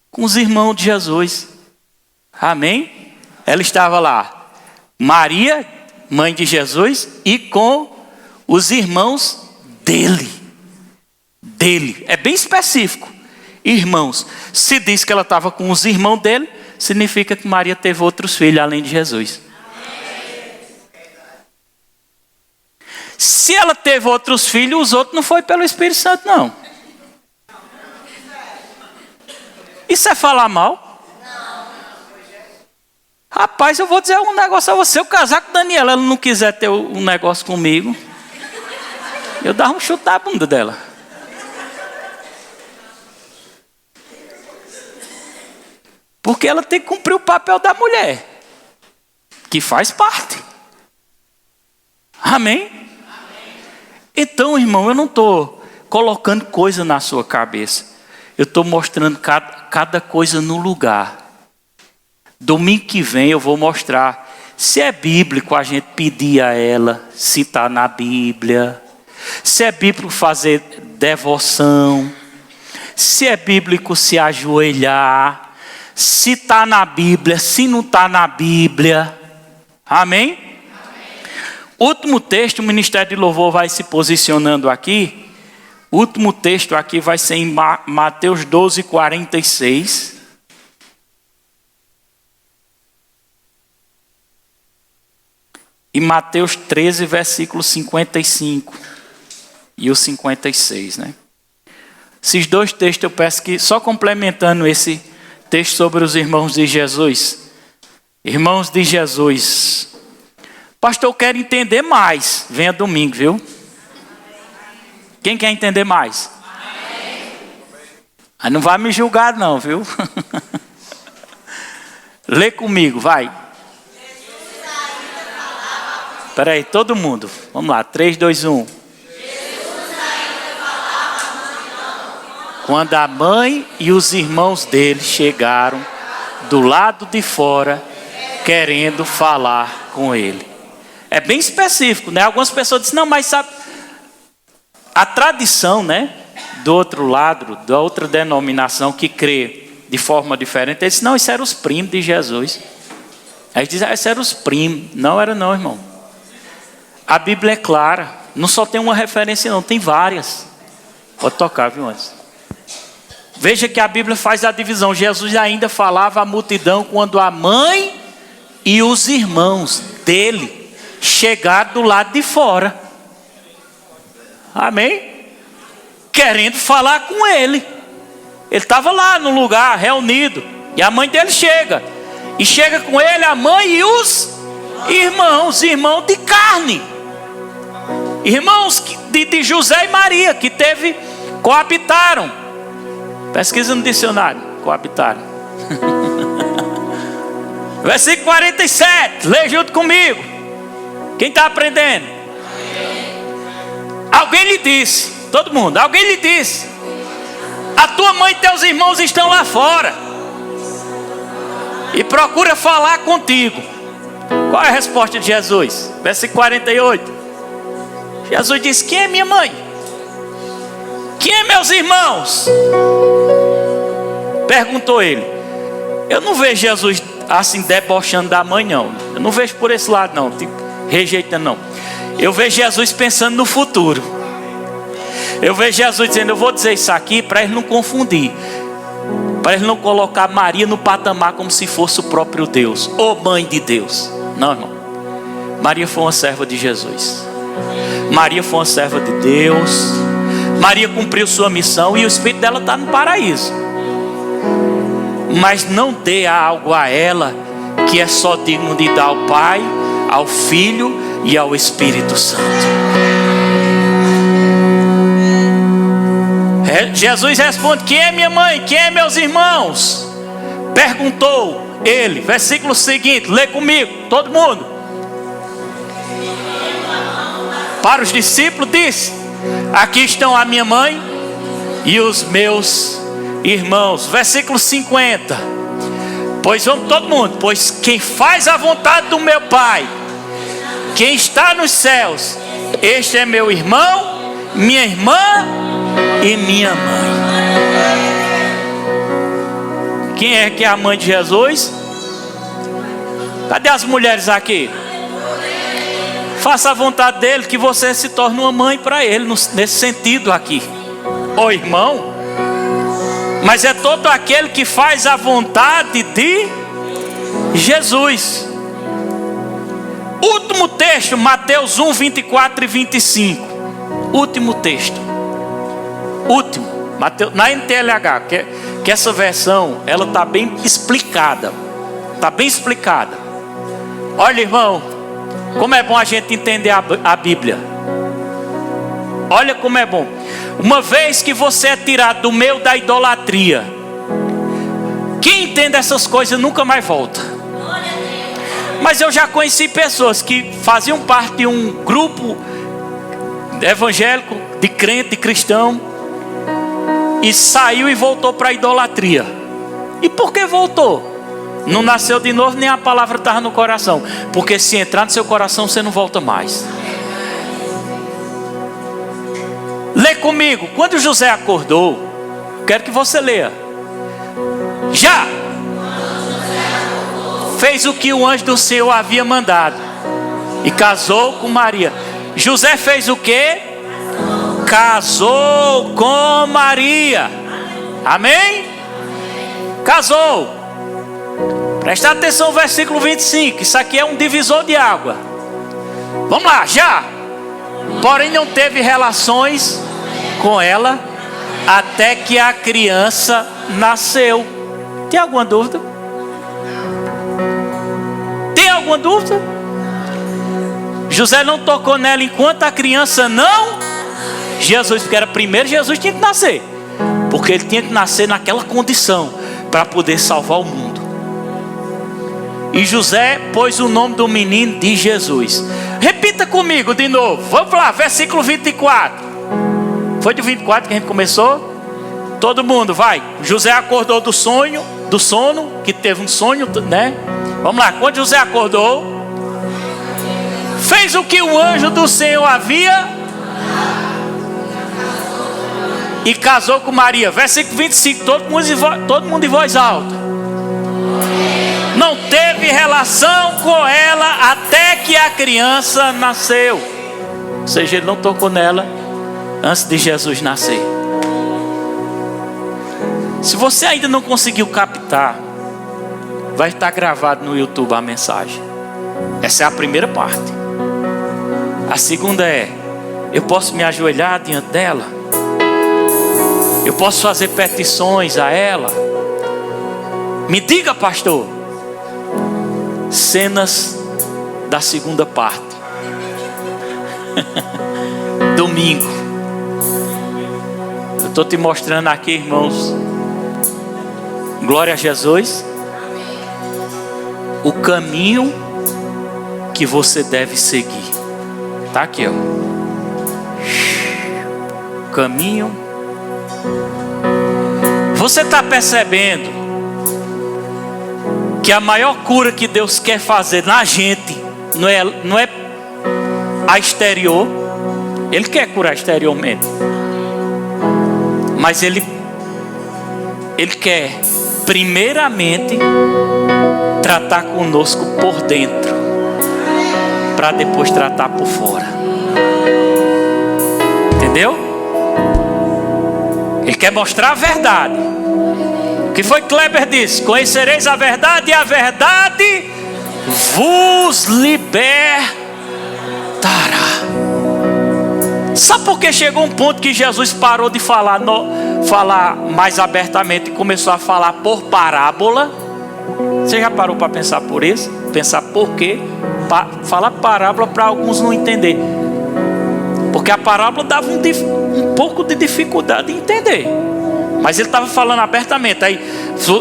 Com os irmãos de Jesus. Amém? Ela estava lá, Maria, mãe de Jesus, e com os irmãos dele. É bem específico. Irmãos. Se diz que ela estava com os irmãos dele, significa que Maria teve outros filhos além de Jesus. Se ela teve outros filhos, os outros não foi pelo Espírito Santo, não. Isso é falar mal? Rapaz, eu vou dizer um negócio a você. Eu casar com Daniela, ela não quiser ter um negócio comigo, eu dava um chute na bunda dela. Porque ela tem que cumprir o papel da mulher, que faz parte. Amém? Então, irmão, eu não estou colocando coisa na sua cabeça. Eu estou mostrando cada coisa no lugar. Domingo que vem eu vou mostrar se é bíblico a gente pedir a ela, se está na Bíblia. Se é bíblico fazer devoção. Se é bíblico se ajoelhar. Se está na Bíblia, se não está na Bíblia. Amém? Amém? Último texto, o Ministério de Louvor vai se posicionando aqui. O último texto aqui vai ser em Mateus 12, 46. E Mateus 13, versículo 55 e o 56, né? Esses dois textos eu peço que, só complementando esse texto sobre os irmãos de Jesus. Irmãos de Jesus. Pastor, eu quero entender mais. Venha domingo, viu? Quem quer entender mais? Aí não vai me julgar não, viu? Lê comigo, vai. Espera aí, todo mundo. Vamos lá, 3, 2, 1. Quando a mãe e os irmãos dele chegaram do lado de fora, querendo falar com ele. É bem específico, né? Algumas pessoas dizem, não, mas sabe, a tradição, né? Do outro lado, da outra denominação que crê de forma diferente, eles dizem, não, isso eram os primos de Jesus. Aí eles dizem, isso eram os primos. Não era não, irmão. A Bíblia é clara, não só tem uma referência não, tem várias. Pode tocar, viu, antes. Veja que a Bíblia faz a divisão. Jesus ainda falava à multidão quando a mãe e os irmãos dele chegaram do lado de fora. Amém? Querendo falar com ele. Ele estava lá no lugar, reunido. E a mãe dele chega. E chega com ele a mãe e os irmãos de carne. Irmãos de José e Maria, que coabitaram. Pesquisa no dicionário, coabitaram. Versículo 47, lê junto comigo. Quem está aprendendo? Alguém lhe disse, todo mundo, alguém lhe disse, a tua mãe e teus irmãos estão lá fora e procura falar contigo. Qual é a resposta de Jesus? Versículo 48. Jesus disse, quem é minha mãe? Quem é meus irmãos? Perguntou ele. Eu não vejo Jesus assim debochando da mãe não. Eu não vejo por esse lado não, tipo, rejeitando não. Eu vejo Jesus pensando no futuro. Eu vejo Jesus dizendo, eu vou dizer isso aqui para ele não confundir, para ele não colocar Maria no patamar como se fosse o próprio Deus, ou mãe de Deus. Não, irmão. Maria foi uma serva de Jesus. Maria foi uma serva de Deus. Maria cumpriu sua missão e o espírito dela está no paraíso. Mas não dê algo a ela que é só digno de dar ao Pai, ao Filho e ao Espírito Santo. Jesus responde, quem é minha mãe? Quem é meus irmãos? Perguntou ele. Versículo seguinte, lê comigo, todo mundo. Para os discípulos disse, aqui estão a minha mãe e os meus irmãos. Versículo 50. Pois vamos todo mundo. Pois quem faz a vontade do meu Pai, quem está nos céus, este é meu irmão, minha irmã e minha mãe. Quem é que é a mãe de Jesus? Cadê as mulheres aqui? Faça a vontade dele, que você se torne uma mãe para ele, nesse sentido aqui. Ô irmão, mas é todo aquele que faz a vontade de Jesus. Último texto, Mateus 1, 24 e 25. Último texto. Último. Mateus, na NTLH, que essa versão, ela está bem explicada. Está bem explicada. Olha, irmão, como é bom a gente entender a Bíblia. Olha como é bom. Uma vez que você é tirado do meio da idolatria, quem entende essas coisas nunca mais volta. Mas eu já conheci pessoas que faziam parte de um grupo evangélico, de crente, de cristão, e saiu e voltou para a idolatria. E por que voltou? Não nasceu de novo, nem a palavra estava no coração. Porque se entrar no seu coração, você não volta mais. Lê comigo. Quando José acordou, quero que você leia. Já fez o que o anjo do Senhor havia mandado e casou com Maria. José fez o que? Casou com Maria. Amém? Casou. Presta atenção no versículo 25. Isso aqui é um divisor de água. Vamos lá, já. Porém não teve relações com ela até que a criança nasceu. Tem alguma dúvida? Tem alguma dúvida? José não tocou nela enquanto a criança não Jesus, porque era primeiro, Jesus tinha que nascer. Porque ele tinha que nascer naquela condição para poder salvar o mundo. E José pôs o nome do menino de Jesus. Repita comigo de novo. Vamos lá, versículo 24. Foi de 24 que a gente começou? Todo mundo, vai. José acordou do sono, que teve um sonho, né? Vamos lá, quando José acordou, fez o que o anjo do Senhor havia e casou com Maria. Versículo 25, todo mundo em voz alta. Não teve relação com ela até que a criança nasceu. Ou seja, ele não tocou nela antes de Jesus nascer. Se você ainda não conseguiu captar, vai estar gravado no YouTube a mensagem. Essa é a primeira parte. A segunda é: eu posso me ajoelhar diante dela? Eu posso fazer petições a ela? Me diga, pastor. Cenas da segunda parte. Domingo. Eu estou te mostrando aqui, irmãos. Glória a Jesus. O caminho que você deve seguir. Está aqui, ó. Caminho. Você está percebendo que a maior cura que Deus quer fazer na gente não é a exterior. Ele quer curar exteriormente, mas Ele quer primeiramente tratar conosco por dentro, para depois tratar por fora. Entendeu? Ele quer mostrar a verdade. O que foi que Kleber disse? Conhecereis a verdade e a verdade vos libertará. Sabe por que chegou um ponto que Jesus parou de falar mais abertamente e começou a falar por parábola? Você já parou para pensar por isso? Pensar por quê? Falar parábola para alguns não entender. Porque a parábola dava um pouco de dificuldade de entender. Mas ele estava falando abertamente. Aí,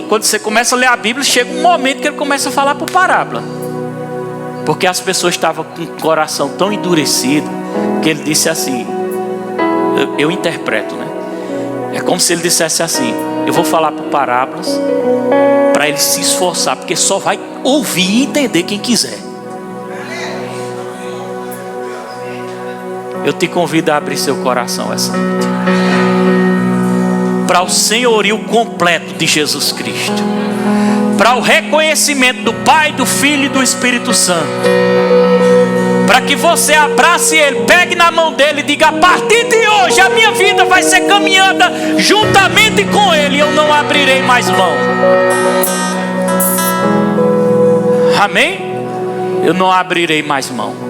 quando você começa a ler a Bíblia, chega um momento que ele começa a falar por parábola. Porque as pessoas estavam com o coração tão endurecido que ele disse assim, eu interpreto, né? É como se ele dissesse assim: eu vou falar por parábolas para ele se esforçar, porque só vai ouvir e entender quem quiser. Eu te convido a abrir seu coração essa noite para o senhorio completo de Jesus Cristo, para o reconhecimento do Pai, do Filho e do Espírito Santo, para que você abrace Ele, pegue na mão dele e diga: a partir de hoje a minha vida vai ser caminhada juntamente com Ele, e eu não abrirei mais mão. Amém? Eu não abrirei mais mão.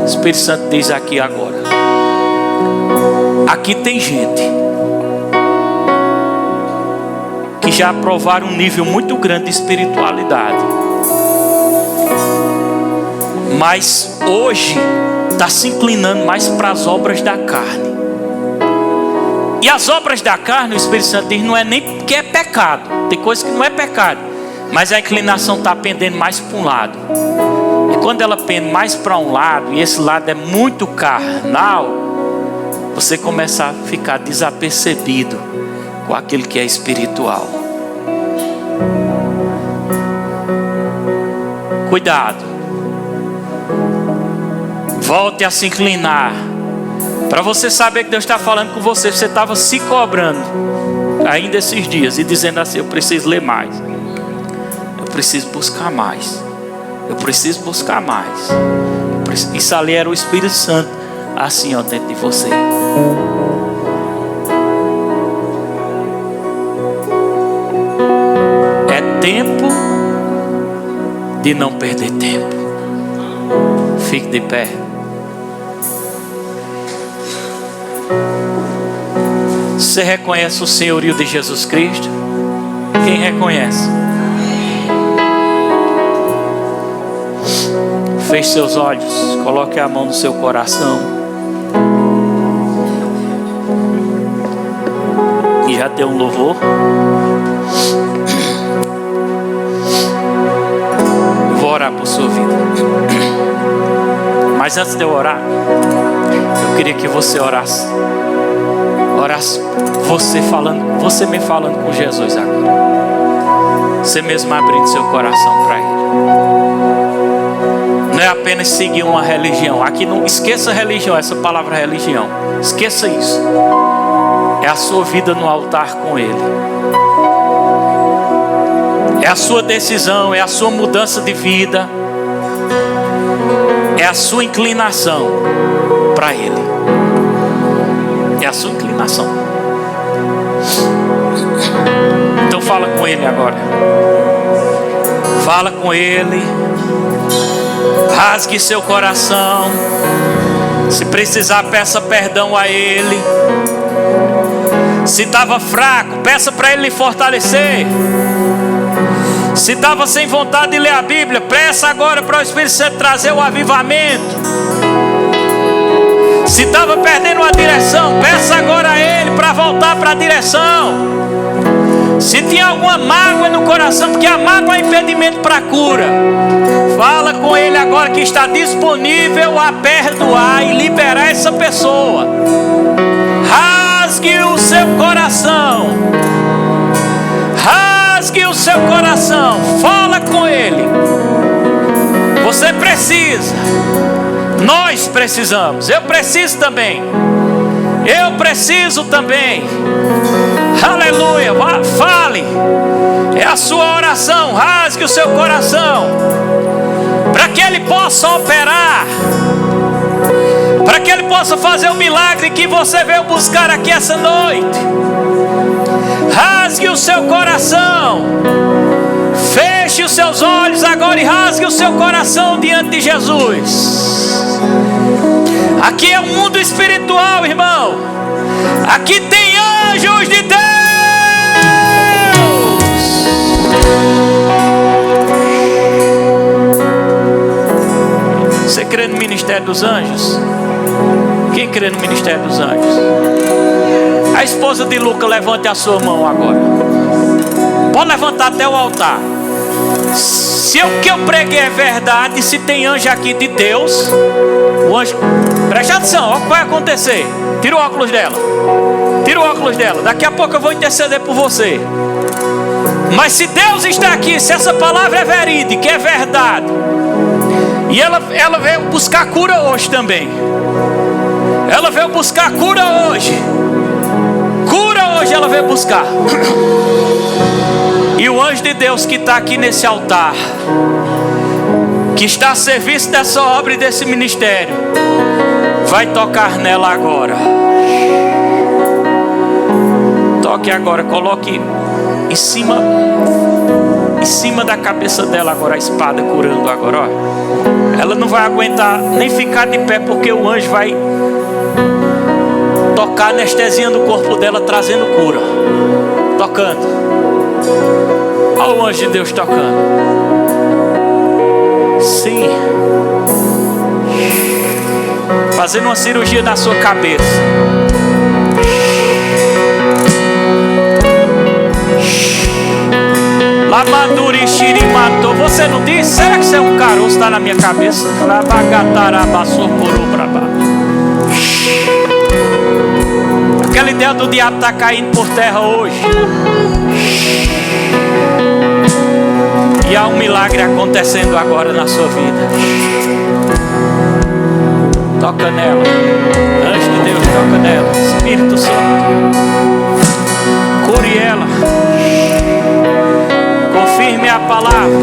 O Espírito Santo diz aqui agora: aqui tem gente que já aprovaram um nível muito grande de espiritualidade, mas hoje está se inclinando mais para as obras da carne. E as obras da carne, o Espírito Santo diz, não é nem porque é pecado. Tem coisa que não é pecado, mas a inclinação está pendendo mais para um lado. E quando ela pende mais para um lado, e esse lado é muito carnal, você começa a ficar desapercebido com aquilo que é espiritual. Cuidado. Volte a se inclinar. Para você saber que Deus está falando com você. Você estava se cobrando ainda esses dias e dizendo assim: eu preciso ler mais, eu preciso buscar mais, eu preciso buscar mais. Isso ali era o Espírito Santo assim, ó, dentro de você. É tempo de não perder tempo. Fique de pé. Você reconhece o senhorio de Jesus Cristo? Quem reconhece? Feche seus olhos, coloque a mão no seu coração. E já deu um louvor. Eu vou orar por sua vida. Mas antes de eu orar, eu queria que você orasse. Orasse você me falando com Jesus agora. Você mesmo abrindo seu coração para Ele. Não é apenas seguir uma religião. Aqui não esqueça religião, essa palavra religião. Esqueça isso. É a sua vida no altar com Ele. É a sua decisão, é a sua mudança de vida. É a sua inclinação para Ele. É a sua inclinação. Então fala com Ele agora. Fala com Ele. Rasgue seu coração. Se precisar, peça perdão a Ele. Se estava fraco, peça para Ele lhe fortalecer. Se estava sem vontade de ler a Bíblia, peça agora para o Espírito Santo trazer o avivamento. Se estava perdendo a direção, peça agora a Ele para voltar para a direção. Se tinha alguma mágoa no coração, porque a mágoa é impedimento para a cura, fala com Ele agora que está disponível a perdoar e liberar essa pessoa. Rasgue o seu coração. Rasgue o seu coração. Fala com Ele. Você precisa. Nós precisamos. Eu preciso também. Eu preciso também. Aleluia. Fale. É a sua oração. Rasgue o seu coração. Para que Ele possa operar. Para que Ele possa fazer o milagre que você veio buscar aqui essa noite. Rasgue o seu coração. Feche os seus olhos agora e rasgue o seu coração diante de Jesus. Aqui é um mundo espiritual, irmão. Aqui tem anjos de Deus. Você crê no ministério dos anjos? Quem crê no ministério dos anjos? A esposa de Lucas, levante a sua mão agora. Pode levantar até o altar. Se o que eu preguei é verdade, se tem anjo aqui de Deus, o anjo, preste atenção, olha o que vai acontecer. Tira o óculos dela. Tira o óculos dela. Daqui a pouco eu vou interceder por você. Mas se Deus está aqui, se essa palavra é verídica, é verdade, e ela veio buscar cura hoje também. Ela veio buscar cura hoje. Cura hoje ela veio buscar. E o anjo de Deus que está aqui nesse altar, que está a serviço dessa obra e desse ministério, vai tocar nela agora. Toque agora, coloque em cima da cabeça dela agora a espada, curando agora, ó. Ela não vai aguentar nem ficar de pé, porque o anjo vai tocar anestesiando o corpo dela, trazendo cura. Tocando. Olha o anjo de Deus tocando. Sim. Fazendo uma cirurgia na sua cabeça. Lamaduri Shirimato. Você não disse? Será que isso é um caroço? Está na minha cabeça. Aquela ideia do diabo está caindo por terra hoje. E há um milagre acontecendo agora na sua vida. Toca nela. Anjo de Deus, toca nela. Espírito Santo, cure ela. Confirme a palavra.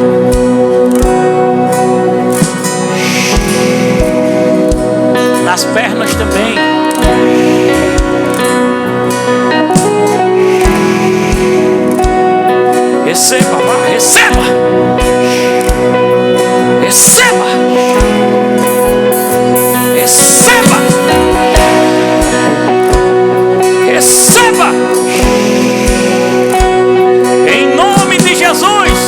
Nas pernas também. Receba, receba. Receba. Receba. Receba. Em nome de Jesus.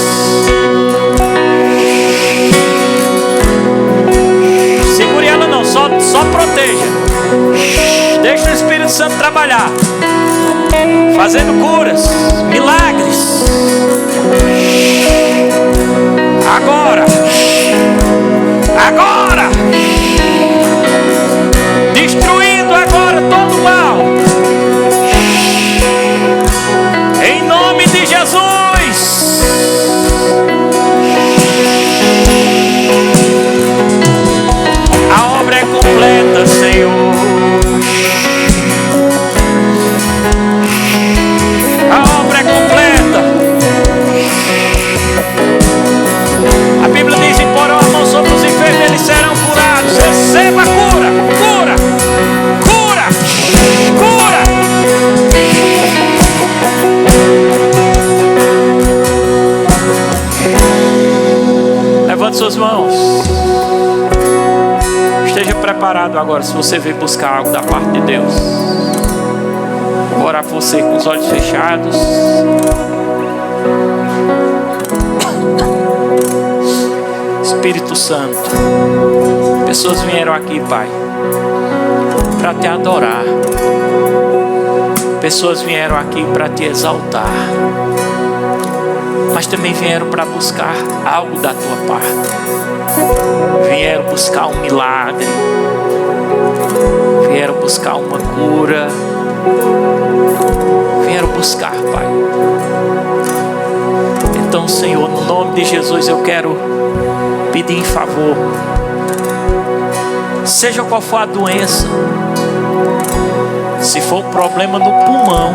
fazendo curas, milagres. Agora, agora, destruindo agora todo o mal, em nome de Jesus. A obra é completa, Senhor. A obra é completa. A Bíblia diz: imporão a mão sobre os enfermos, eles serão curados. Receba cura, cura, cura, cura. Levante suas mãos. Esteja preparado agora, se você veio buscar algo da parte de Deus. Vou orar por você com os olhos fechados. Espírito Santo, pessoas vieram aqui, Pai, para te adorar. Pessoas vieram aqui para te exaltar, mas também vieram para buscar algo da tua parte. Vieram buscar um milagre, vieram buscar uma cura, vieram buscar, Pai. Então, Senhor, no nome de Jesus, eu quero pedir em favor, seja qual for a doença, se for um problema no pulmão,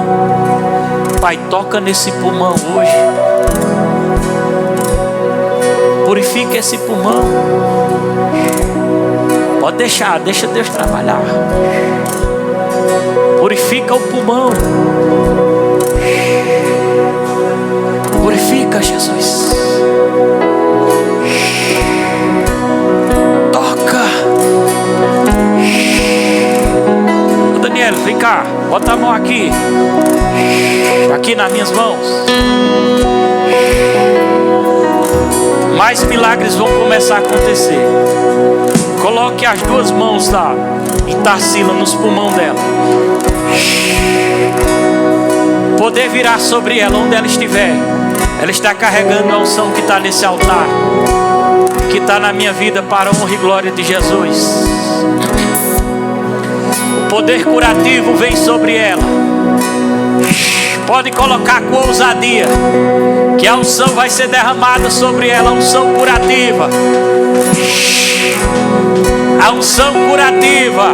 Pai, toca nesse pulmão hoje, purifica esse pulmão, pode deixar, deixa Deus trabalhar, purifica o pulmão, purifica, Jesus. Daniel, vem cá, bota a mão aqui, aqui nas minhas mãos. Mais milagres vão começar a acontecer. Coloque as duas mãos lá em Tarsila, nos pulmões dela. Poder virar sobre ela onde ela estiver. Ela está carregando a unção que está nesse altar, que está na minha vida, para a honra e glória de Jesus. O poder curativo vem sobre ela. Pode colocar com ousadia, que a unção vai ser derramada sobre ela, a unção curativa. A unção curativa.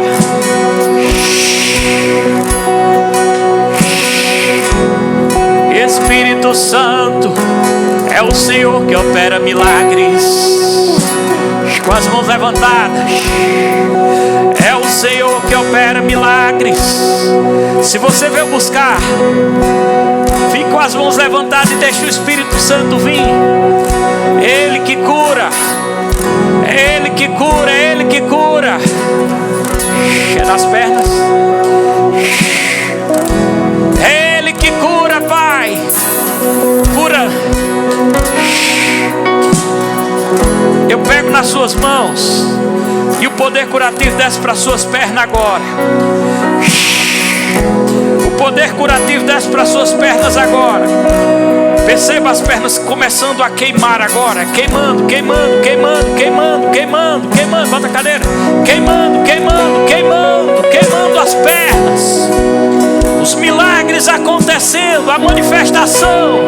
Espírito Santo, é o Senhor que opera milagres. Com as mãos levantadas, é o Senhor que opera milagres. Se você veio buscar, fique com as mãos levantadas e deixe o Espírito Santo vir. Ele que cura, é Ele que cura, é Ele que cura. É nas pernas, é Ele que cura, Pai. Cura. Eu pego nas suas mãos e o poder curativo desce para as suas pernas agora. O poder curativo desce para as suas pernas agora. Perceba as pernas começando a queimar agora. Queimando, queimando, queimando, queimando, queimando, queimando. Bota a cadeira. Queimando, queimando, queimando, queimando as pernas. Os milagres acontecendo, a manifestação.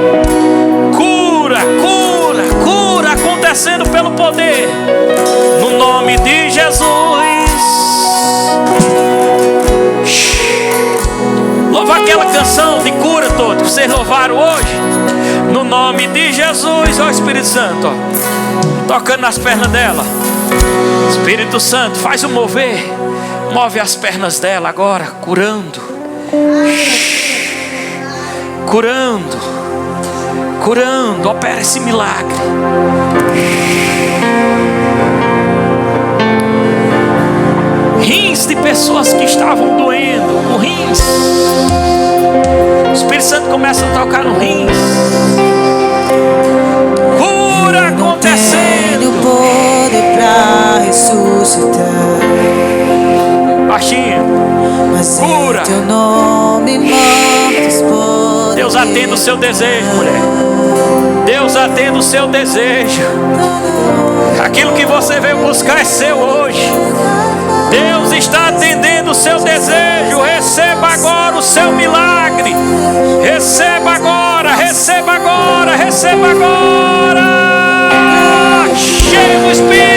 Cura, cura, cura acontecendo pelo poder. No nome de Jesus. Louva aquela canção de cura toda que vocês louvaram hoje. No nome de Jesus, ó Espírito Santo, ó, tocando nas pernas dela. Espírito Santo, faz o mover. Move as pernas dela agora, curando. Curando. Curando, opera esse milagre. Rins de pessoas que estavam doendo, com rins. O Espírito Santo começa a tocar no rins. Cura acontecendo. Não poder pra ressuscitar, baixinho. Cura. Deus atenda o seu desejo, mulher. Deus atenda o seu desejo. Aquilo que você veio buscar é seu hoje. Deus está atendendo o seu desejo. Receba agora o seu milagre. Receba agora, receba agora, receba agora. Cheio do Espírito.